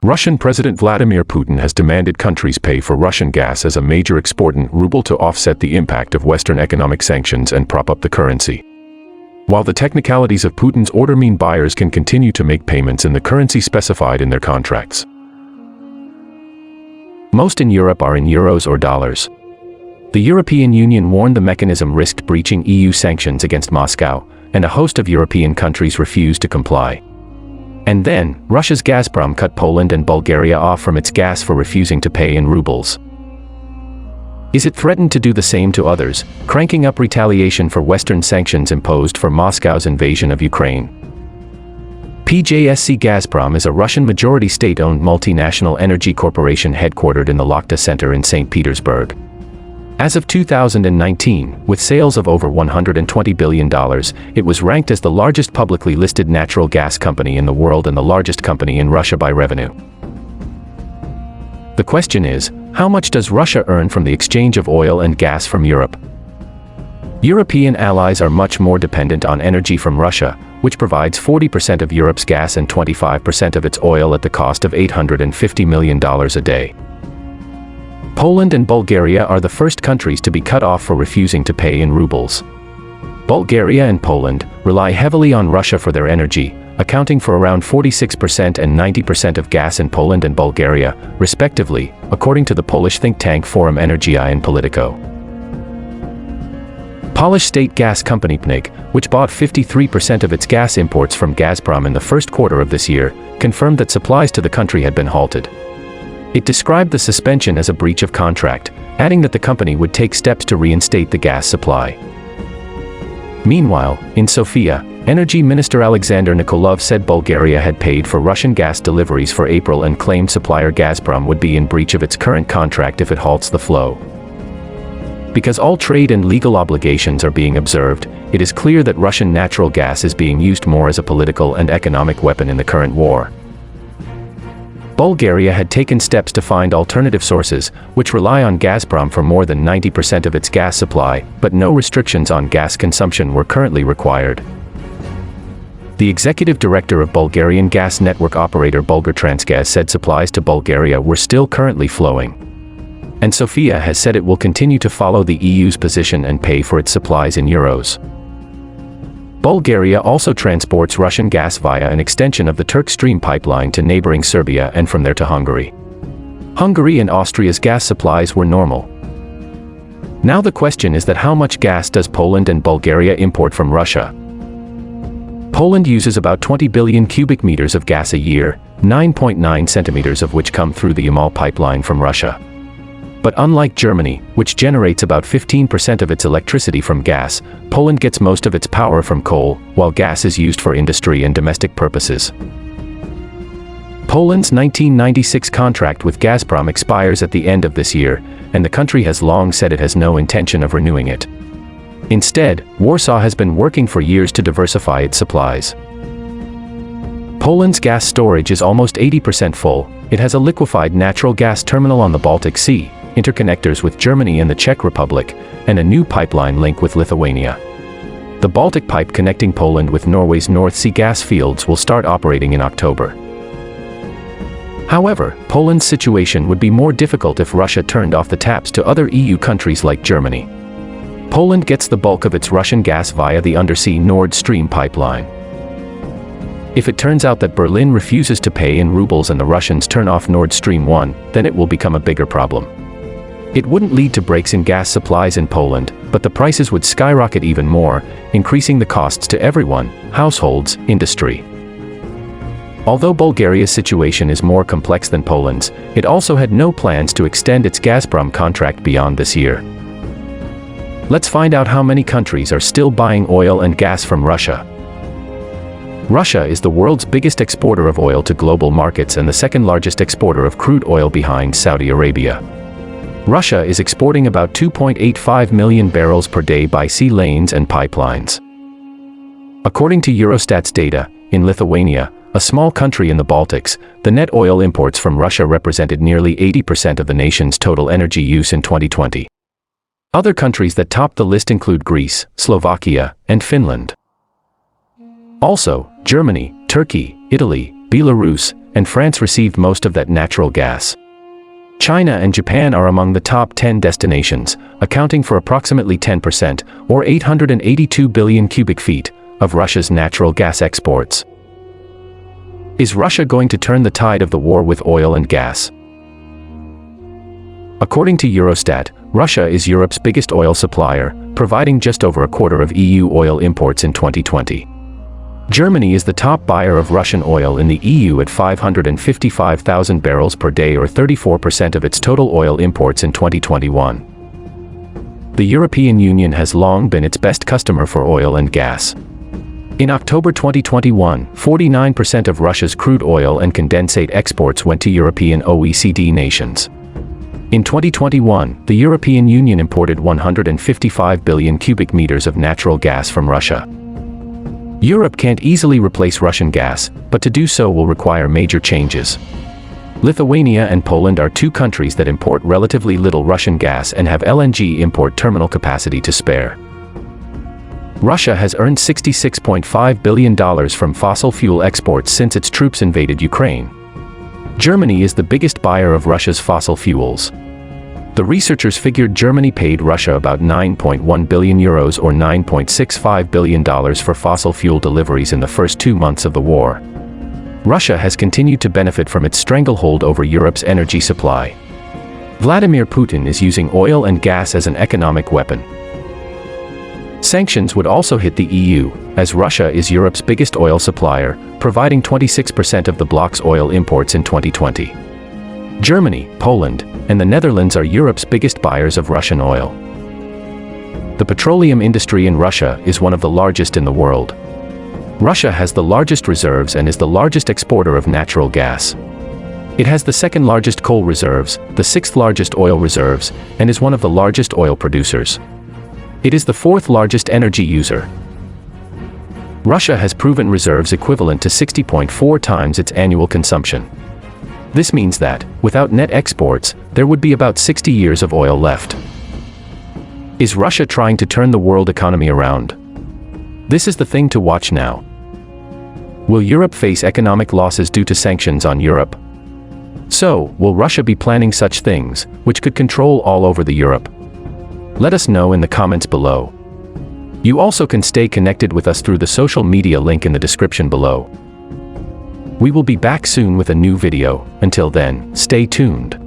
Russian President Vladimir Putin has demanded countries pay for Russian gas as a major exportant ruble to offset the impact of Western economic sanctions and prop up the currency. While the technicalities of Putin's order mean buyers can continue to make payments in the currency specified in their contracts. Most in Europe are in euros or dollars. The European Union warned the mechanism risked breaching EU sanctions against Moscow, and a host of European countries refused to comply. And then, Russia's Gazprom cut Poland and Bulgaria off from its gas for refusing to pay in rubles. Is it threatened to do the same to others, cranking up retaliation for Western sanctions imposed for Moscow's invasion of Ukraine? PJSC Gazprom is a Russian majority state-owned multinational energy corporation headquartered in the Lakhta Center in St. Petersburg. As of 2019, with sales of over $120 billion, it was ranked as the largest publicly listed natural gas company in the world and the largest company in Russia by revenue. The question is, how much does Russia earn from the exchange of oil and gas from Europe? European allies are much more dependent on energy from Russia, which provides 40% of Europe's gas and 25% of its oil at the cost of $850 million a day. Poland and Bulgaria are the first countries to be cut off for refusing to pay in rubles. Bulgaria and Poland rely heavily on Russia for their energy, accounting for around 46% and 90% of gas in Poland and Bulgaria, respectively, according to the Polish think tank Forum Energii and Politico. Polish state gas company PNIG, which bought 53% of its gas imports from Gazprom in the first quarter of this year, confirmed that supplies to the country had been halted. It described the suspension as a breach of contract, adding that the company would take steps to reinstate the gas supply. Meanwhile, in Sofia, Energy Minister Alexander Nikolov said Bulgaria had paid for Russian gas deliveries for April and claimed supplier Gazprom would be in breach of its current contract if it halts the flow. Because all trade and legal obligations are being observed, it is clear that Russian natural gas is being used more as a political and economic weapon in the current war. Bulgaria had taken steps to find alternative sources, which rely on Gazprom for more than 90% of its gas supply, but no restrictions on gas consumption were currently required. The executive director of Bulgarian gas network operator Bulgartransgaz said supplies to Bulgaria were still currently flowing. And Sofia has said it will continue to follow the EU's position and pay for its supplies in euros. Bulgaria also transports Russian gas via an extension of the Turk Stream pipeline to neighboring Serbia and from there to Hungary. Hungary and Austria's gas supplies were normal. Now the question is that how much gas does Poland and Bulgaria import from Russia? Poland uses about 20 billion cubic meters of gas a year, 9.9 centimeters of which come through the Yamal pipeline from Russia. But unlike Germany, which generates about 15% of its electricity from gas, Poland gets most of its power from coal, while gas is used for industry and domestic purposes. Poland's 1996 contract with Gazprom expires at the end of this year, and the country has long said it has no intention of renewing it. Instead, Warsaw has been working for years to diversify its supplies. Poland's gas storage is almost 80% full. It has a liquefied natural gas terminal on the Baltic Sea, interconnectors with Germany and the Czech Republic, and a new pipeline link with Lithuania. The Baltic pipe connecting Poland with Norway's North Sea gas fields will start operating in October. However, Poland's situation would be more difficult if Russia turned off the taps to other EU countries like Germany. Poland gets the bulk of its Russian gas via the undersea Nord Stream pipeline. If it turns out that Berlin refuses to pay in rubles and the Russians turn off Nord Stream 1, then it will become a bigger problem. It wouldn't lead to breaks in gas supplies in Poland, but the prices would skyrocket even more, increasing the costs to everyone, households, industry. Although Bulgaria's situation is more complex than Poland's, it also had no plans to extend its Gazprom contract beyond this year. Let's find out how many countries are still buying oil and gas from Russia. Russia is the world's biggest exporter of oil to global markets and the second largest exporter of crude oil behind Saudi Arabia. Russia is exporting about 2.85 million barrels per day by sea lanes and pipelines. According to Eurostat's data, in Lithuania, a small country in the Baltics, the net oil imports from Russia represented nearly 80% of the nation's total energy use in 2020. Other countries that top the list include Greece, Slovakia, and Finland. Also, Germany, Turkey, Italy, Belarus, and France received most of that natural gas. China and Japan are among the top 10 destinations, accounting for approximately 10%, or 882 billion cubic feet, of Russia's natural gas exports. Is Russia going to turn the tide of the war with oil and gas? According to Eurostat, Russia is Europe's biggest oil supplier, providing just over a quarter of EU oil imports in 2020. Germany is the top buyer of Russian oil in the EU at 555,000 barrels per day, or 34% of its total oil imports in 2021. The European Union has long been its best customer for oil and gas. In October 2021, 49% of Russia's crude oil and condensate exports went to European OECD nations. In 2021, the European Union imported 155 billion cubic meters of natural gas from Russia. Europe can't easily replace Russian gas, but to do so will require major changes. Lithuania and Poland are two countries that import relatively little Russian gas and have LNG import terminal capacity to spare. Russia has earned $66.5 billion from fossil fuel exports since its troops invaded Ukraine. Germany is the biggest buyer of Russia's fossil fuels. The researchers figured Germany paid Russia about €9.1 billion or $9.65 billion for fossil fuel deliveries in the first 2 months of the war. Russia has continued to benefit from its stranglehold over Europe's energy supply. Vladimir Putin is using oil and gas as an economic weapon. Sanctions would also hit the EU, as Russia is Europe's biggest oil supplier, providing 26% of the bloc's oil imports in 2020. Germany, Poland, and the Netherlands are Europe's biggest buyers of Russian oil. The petroleum industry in Russia is one of the largest in the world. Russia has the largest reserves and is the largest exporter of natural gas. It has the second largest coal reserves, the sixth largest oil reserves, and is one of the largest oil producers. It is the fourth largest energy user. Russia has proven reserves equivalent to 60.4 times its annual consumption. This means that, without net exports, there would be about 60 years of oil left. Is Russia trying to turn the world economy around? This is the thing to watch now. Will Europe face economic losses due to sanctions on Europe? So, will Russia be planning such things, which could control all over the Europe? Let us know in the comments below. You also can stay connected with us through the social media link in the description below. We will be back soon with a new video. Until then, stay tuned.